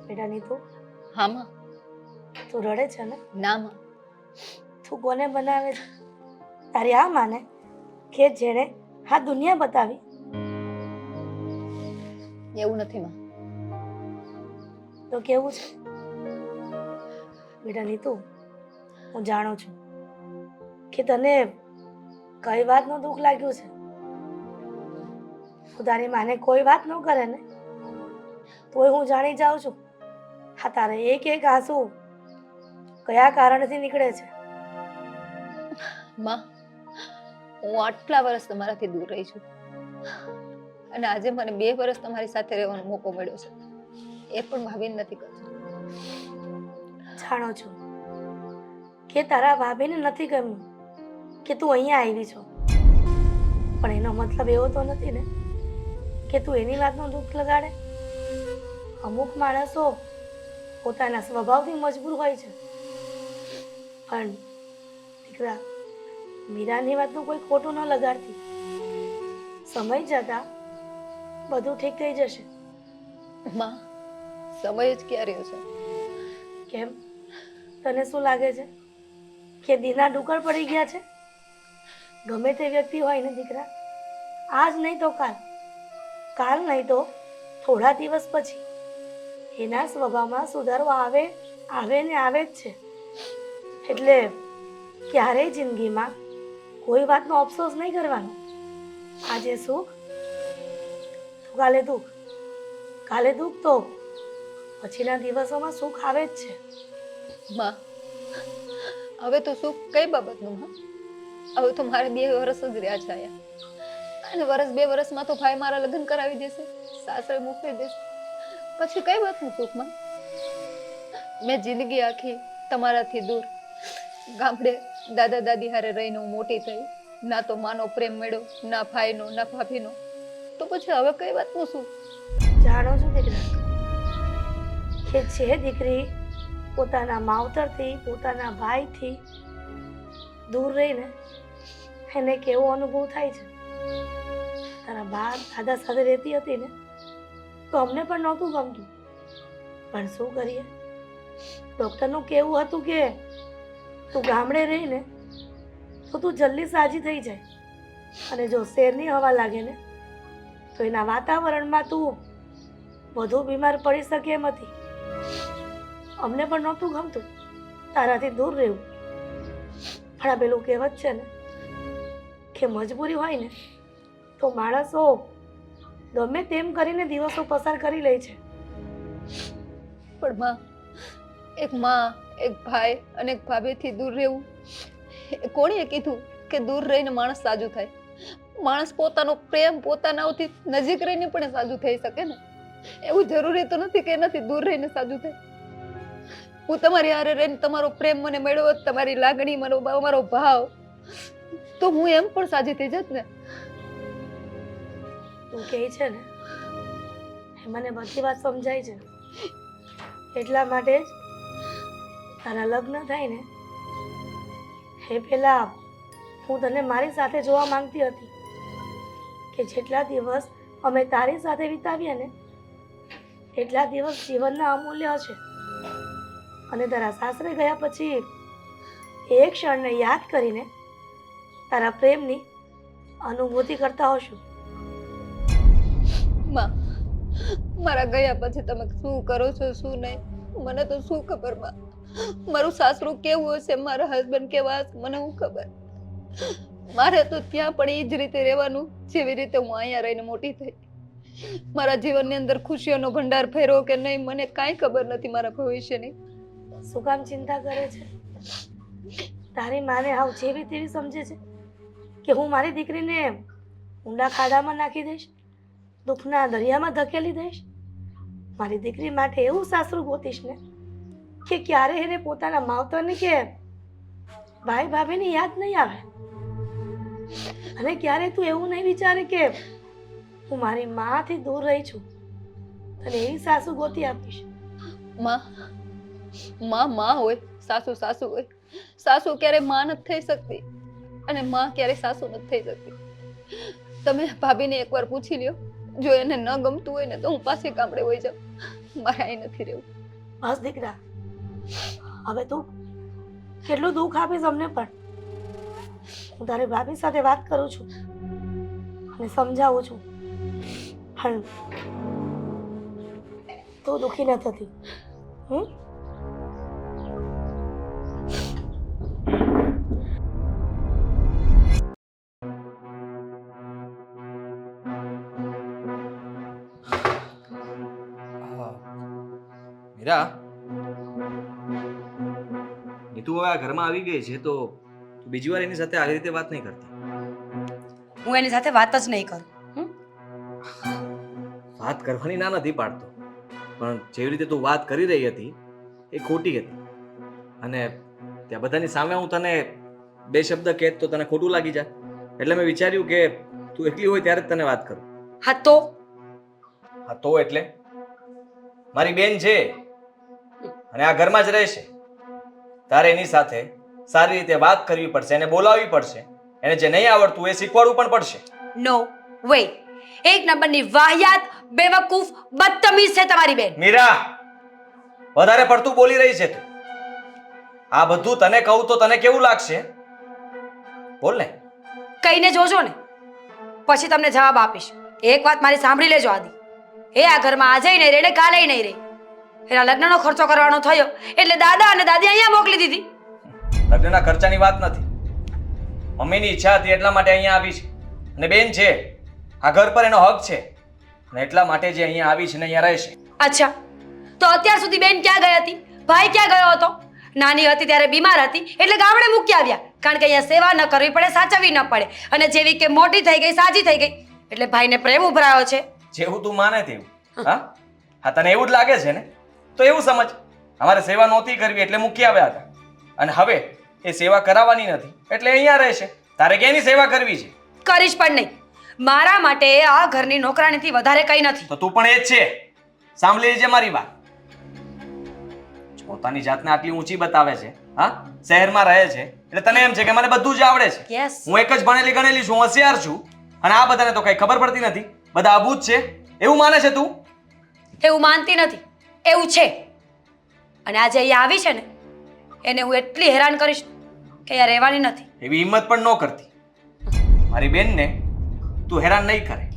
બેટા નીતુ, હા માં. તું રડે છે ને? ના માં. તું કોને બનાવે છે? તારી આ માને કે જેણે આ દુનિયા બતાવી? એવું નથી માં. તો કેવું છે? બેટા નીતુ, હું જાણું છું કે તને કઈ વાતનું દુઃખ લાગ્યું છે. તું તારી માને કોઈ વાત ન કરે ને તોય હું જાણી જાઉં છું. હા, તારે એક એક આંસુ કયા કારણથી નીકળે છે? માં, હું આટલા વર્ષ તમારાથી દૂર રહી છું અને આજે મને 2 વર્ષ તમારી સાથે રહેવાનો મોકો મળ્યો છે. એ પણ ભાભીને નથી કરતો. જાણો છું કે તારા ભાભીને નથી ગમ્યું કે તું અહીંયા આવી છો, પણ એનો મતલબ એવો તો નથી ને કે તું એની વાતનું દુઃખ લગાડે. અમુક માણસો પોતાના સ્વભાવથી મજબૂર હોય છે, પણ દીકરા, મીરાની વાતનું કોઈ ખોટું ન લગાડતી. સમય જતા બધું ઠીક થઈ જશે. માં, સમય જ ક્યાં રહ્યો છે? કેમ, તને શું લાગે છે કે દીના ડુકર પડી ગયા છે? ગમે તે વ્યક્તિ હોય ને દીકરા, આજ નહીં તો કાલ, કાલ નહીં તો થોડા દિવસ પછી એના સ્વભાવમાં સુધારો આવે ને આવે જ છે. એટલે ક્યારેય જિંદગીમાં કોઈ વાતનો અફસોસ નહીં કરવાનો. આજે સુખ તો કાલે દુઃખ, કાલે દુઃખ તો પછીના દિવસોમાં સુખ આવે જ છે. માં, હવે તો સુખ કઈ બાબતનું? માં, હવે તો મારે 2 વર્ષ જ રહ્યા છે આયા, અને 2 વર્ષમાં તો ભાઈ મારા લગ્ન કરાવી દેશે, સાસરે મોકલી દેશે. પછી કઈ વાતનું સુખ? માં, મેં જિંદગી આખી તમારાથી દૂર ગામડે દાદા દાદી હારે રહીને હું મોટી થઈ. ના તો માનો પ્રેમ મળ્યો, ના ભાઈનો, ના ભાભીનો. તો પછી હવે કઈ વાતનું સુખ? જાણો છો દીકરા કે જે દીકરી પોતાના માવતરથી, પોતાના ભાઈથી દૂર રહીને એને કેવો અનુભવ થાય છે. તારા બા દાદા સાથે રહેતી હતી ને તો અમને પણ નહોતું ગમતું, પણ શું કરીએ? ડૉક્ટરનું કહેવું હતું કે તું ગામડે રહીને તો તું જલ્દી સાજી થઈ જાય, અને જો શહેરની હવા લાગે ને તો એના વાતાવરણમાં તું વધુ બીમાર પડી શકે એમ હતી. અમને પણ નહોતું ગમતું તારાથી દૂર રહેવું, પણ આ પેલું કહેવત છે ને કે મજબૂરી હોય ને તો માણસો ગમે તેમ કરીને દિવસો પસાર કરી લે છે. પણ માં, એક ભાઈ અને એક ભાભીથી દૂર રહેવું, એ કોણે કીધું કે દૂર રહીને માણસ સાજું થાય? માણસ પોતાનો પ્રેમ પોતાનાથી નજીક રહીને પણ સાજું થઈ શકે ને. એવું જરૂરી તો નથી કે એનાથી દૂર રહીને સાજું થાય. હું તમારી હારે રહીને તમારો પ્રેમ મને મળ્યો હોત, તમારી લાગણી, મારો ભાવ, તો હું એમ પણ સાજી થઈ જાત ને. તું કહે છે ને એ મને બધી વાત સમજાય છે. એટલા માટે જ તારા લગ્ન થાય ને એ પહેલા હું તને મારી સાથે જોવા માંગતી હતી કે જેટલા દિવસ અમે તારી સાથે વિતાવ્યા ને એટલા દિવસ જીવનના અમૂલ્ય હશે, અને તારા સાસરે ગયા પછી એ ક્ષણને યાદ કરીને તારા પ્રેમની અનુભૂતિ કરતા હોશું. માં, મારા ગયા પછી તમે શું કરો છો શું નહીં મને તો શું ખબર? માં, મારું સાસરું કેવું હશે, મારા હસબન્ડ કેવા હશે, મને શું ખબર? મારે તો ત્યાં પણ એ જ રીતે રહેવાનું જેવી રીતે હું અહીંયા રહીને મોટી થઈ. મારા જીવનની અંદર ખુશીઓનો ભંડાર ફેરવો કે નહીં મને કાંઈ ખબર નથી મારા ભવિષ્યની. શું કામ ચિંતા કરે છે? તારી માને હાવ જેવી તેવી સમજે છે કે હું મારી દીકરીને ઊંડા ખાડામાં નાખી દઈશ, દુઃખના દરિયામાં ધકેલી દઈશ. મારી દીકરી માટે એવું સાસરું ગોતીશ ને કે ક્યારે એને પોતાના માવતરની કે ભાઈ ભાભીની યાદ નહીં આવે, અને ક્યારે તું એવું નહીં વિચારે કે હું મારી માથી દૂર રહી છું, અને એવી સાસુ ગોતી આપીશ. માં હોય, સાસુ હોય. સાસુ ક્યારે માં નથી થઈ શકતી અને માં ક્યારે સાસુ નથી થઈ શકતી. તમે ભાભીને એકવાર પૂછી લ્યો, જો એને ન ગમતું હોય ને તો હું પાછી ગામડે વહી જાઉં. મારે અહીં નથી રહેવું. બસ દીકરા, હવે તું કેટલું દુઃખ આપીશ અમને પણ. હું તારી ભાભી સાથે વાત કરું છું અને સમજાવું છું, પણ તું દુઃખી ન થતી. મીરા, નીતુ હવે આ ઘરમાં આવી ગઈ છે તો તું બીજી વાર એની સાથે આવી રીતે વાત નહીં કરતી. હું એની સાથે વાત જ નહીં કરું. વાત કરવાની ના નથી પાડતો, પણ જેવી રીતે તું વાત કરી રહી હતી એ ખોટી હતી, અને ત્યાં બધાની સામે હું તને બે શબ્દ કહેત તો તને ખોટું લાગી જાય, એટલે મેં વિચાર્યું કે તું એકલી હોય ત્યારે જ તને વાત કરું. હા તો હા તો એટલે મારી બેન છે અને આ ઘરમાં જ રહેશે. તારે એની સાથે સારી રીતે વાત કરવી પડશે, એને બોલાવવી પડશે, એને જે નહીં આવડતું એ શીખવાડવું પણ પડશે. નો વે. એક નંબરની વાહિયાત, બેવકૂફ, બદતમીઝ છે તમારી બેન. મીરા, વધારે પડતું બોલી રહી છે તું. આ બધું તને કહું તો તને કેવું લાગશે? બોલ ને. કહીને જોજો ને, પછી તમને જવાબ આપીશ. એક વાત મારી સાંભળી લેજો આદિ. એ આ ઘરમાં આજે નહીં રહે ને કાલે નહીં રહે. એના લગ્નનો ખર્ચો કરવાનો થયો એટલે દાદા અને દાદી અહીંયા મોકલી દીધી. લગ્નના ખર્ચાની વાત નથી, મમ્મીની ઈચ્છા હતી એટલા માટે અહીંયા આવી છે, અને બેન છે, આ ઘર પર એનો હક છે, અને એટલા માટે જે અહીંયા આવી છે ને અહીંયા રહેશે. અચ્છા, તો અત્યાર સુધી બેન ક્યાં ગઈ હતી? ભાઈ ક્યાં ગયો હતો? નાની હતી ત્યારે બીમાર હતી એટલે ગામડે મૂકી આવ્યા, કારણ કે અહીંયા સેવા ન કરવી પડે, સાચવવી ન પડે, અને જેવી કે મોટી થઈ ગઈ, સાજી થઈ ગઈ એટલે ભાઈને પ્રેમ ઉભરાયો છે. જેવું તું માને તેવું. હા હા, તને એવું જ લાગે છે ને? તો એવું સમજ, અમારે સેવા નહોતી કરવી એટલે મૂકી આવ્યા હતા, અને હવે એ સેવા કરાવવાની નથી એટલે અહીંયા રહેશે. તારે કેની સેવા કરવી છે? કરીશ પણ નહીં. મારા માટે આ ઘરની નોકરાણીથી વધારે કંઈ નથી. તો તું પણ એ જ છે. સાંભળી લેજે મારી વાત. પોતાની જાતને આટલી ઊંચી બતાવે છે, હા, શહેરમાં રહે છે એટલે તને એમ છે કે મને બધું જ આવડે છે. યસ, હું એક જ ભણેલી ગણેલી છું, હોશિયાર છું, અને આ બધાને તો કઈ ખબર પડતી નથી, બધા અબૂત છે એવું માને છે તું? એવું માનતી નથી, એવું છે. અને આજે અહીંયા આવી છે ને એને હું એટલી હેરાન કરીશ કે અહીંયા રહેવાની નથી. એવી હિંમત પણ ન કરતી. મારી બેનને તું હેરાન નહીં કરે,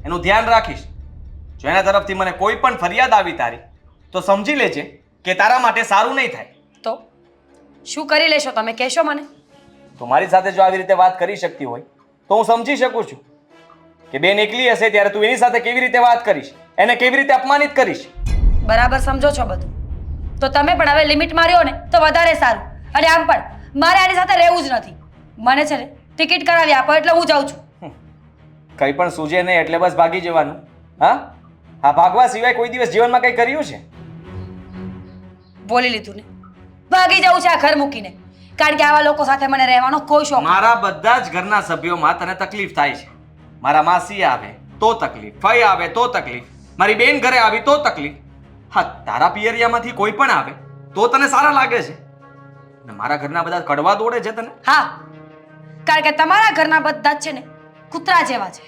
એનું ધ્યાન રાખીશ. જો એના તરફથી મને કોઈ પણ ફરિયાદ આવી તારી તો સમજી લેજે કે તારા માટે સારું નહીં થાય. તો શું કરી લેશો તમે, કહેશો મને? તો મારી સાથે જો આવી રીતે વાત કરી શકતી હોય તો હું સમજી શકું છું કે બેન એકલી હશે ત્યારે તું એની સાથે કેવી રીતે વાત કરીશ, એને કેવી રીતે અપમાનિત કરીશ. બરાબર સમજો છો બધું? તો તમે પણ હવે લિમિટ માર્યો ને તો વધારે સારું. અને આમ પણ મારે આની સાથે રહેવું જ નથી. મને છે ને ટિકિટ કરાવી આપો એટલે હું જાઉં છું. કંઈ પણ સૂજે નહીં એટલે બસ ભાગી જવાનું? હા હા, ભાગવા સિવાય કોઈ દિવસ જીવનમાં કંઈ કર્યું છે? બોલી લીધું ને, ભાગી જવું છે આ ઘર મૂકીને, કારણ કે આવા લોકો સાથે મને રહેવાનો કોઈ શોખ નથી. મારા બધા જ ઘરના સભ્યોમાં તને તકલીફ થાય છે. મારા માસી આવે તો તકલીફ, ફઈ આવે તો તકલીફ, મારી બેન ઘરે આવી તો તકલીફ. હા, તારા પિયરિયામાંથી કોઈ પણ આવે તો તને સારા લાગે છે, અને મારા ઘરના બધા કડવા દોડે છે તને? હા, કારણ કે તમારા ઘરના બધા જ છે ને કૂતરા જેવા છે.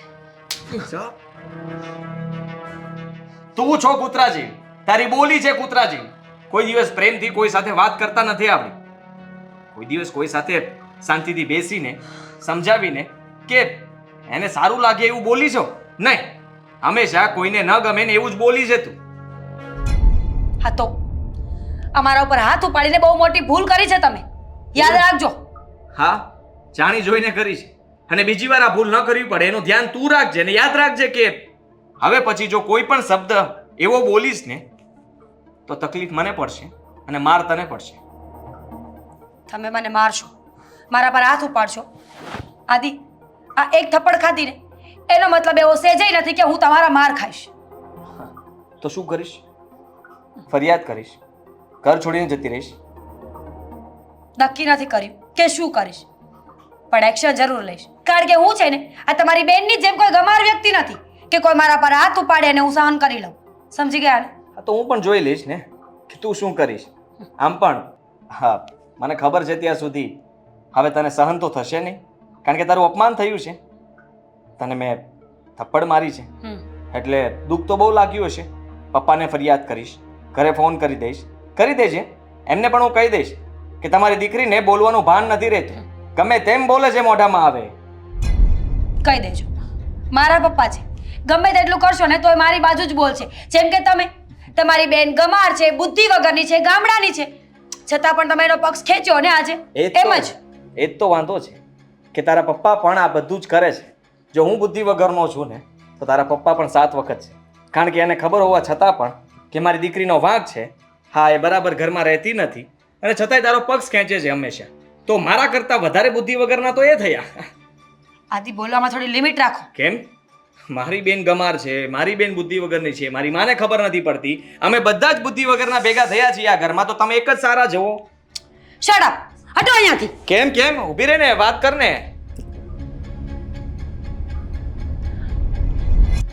તું છો કૂતરા જેવી, તારી બોલી છે કૂતરા જેવી. કોઈ દિવસ પ્રેમથી કોઈ સાથે વાત કરતા નથી આવડી, કોઈ દિવસ કોઈ સાથે શાંતિથી બેસીને સમજાવીને કે એને સારું લાગે એવું બોલી છો નહીં. હંમેશા કોઈને ન ગમે ને એવું જ બોલી છે તું. હા તો અમારા ઉપર હાથ ઉપાડીને બહુ મોટી ભૂલ કરી છે તમે, યાદ રાખજો. હા, જાણી જોઈને કરી છે, અને બીજી વાર આ ભૂલ ન કરવી પડે એનું ધ્યાન તું રાખજે, ને યાદ રાખજે કે હવે પછી જો કોઈ પણ શબ્દ એવો બોલીશ ને તો તકલીફ મને પડશે અને માર તને પડશે. તમે મને મારશો, મારા પર હાથ ઉપાડશો. આદિ, આ એક થપ્પડ ખાધી ને એનો મતલબ એવો સહેજેય નથી કે હું તમારા માર ખાઈશ. તો શું કરીશ? ફરિયાદ કરીશ? ઘર છોડીને જતી રહીશ? નક્કી નથી કર્યું કે શું કરીશ, પણ એક્શન જરૂર લઈશ, કારણ કે હું છે ને આ તમારી બેનની જેમ કોઈ ગમાર વ્યક્તિ નથી કે કોઈ મારા પર હાથ ઉપાડે અને હું સહન કરી લઉં. સમજી ગયા ને? હા, તો હું પણ જોઈ લઈશ ને કે તું શું કરીશ. આમ પણ હા, મને ખબર છે ત્યાં સુધી હવે તને સહન તો થશે નહીં, કારણ કે તારું અપમાન થયું છે, તને મેં થપ્પડ મારી છે, એટલે દુઃખ તો બહુ લાગ્યું હશે. પપ્પાને ફરિયાદ કરીશ, ઘરે ફોન કરી દઈશ, કરી દેજે. એમને પણ હું કહી દઈશ કે તમારી દીકરીને બોલવાનું ભાન નથી રહેતું, ગમે તેમ બોલે છે મોઢામાં આવે. કહી દેજો મારા પપ્પા છે, ગમે તેટલું કરશો ને તોય મારી બાજુ જ બોલશે. જેમ કે તમે, તમારી બેન ગમાર છે, બુદ્ધિ વગરની છે, ગામડાની છે, છતાં પણ તમે એનો પક્ષ ખેંચ્યો ને આજે. એમ જ એ જ તો વાંધો છે કે તારા પપ્પા પણ આ બધું જ કરે છે. જો હું બુદ્ધિ વગરનો છું ને તો તારા પપ્પા પણ 7 વખત છે, કારણ કે એને ખબર હોવા છતાં પણ કે મારી દીકરીનો વાંક છે. હા, એ બરાબર ઘરમાં રહેતી નથી અને છતાંય તારો પક્ષ ખેંચે છે હંમેશા. તો મારા કરતાં વધારે બુદ્ધિ વગરના તો એ થયા. આદિ, બોલવામાં થોડી લિમિટ રાખો. કેમ? મારી બેન ગમાર છે, મારી બેન બુદ્ધિ વગરની છે, મારી માને ખબર નથી પડતી, અમે બધા જ બુદ્ધિ વગરના ભેગા થયા છીએ આ ઘરમાં, તો તમે એક જ સારા જુઓ. શટ અપ, હટો અહીંયાથી. કેમ ઊભી રહે ને, વાત કર ને.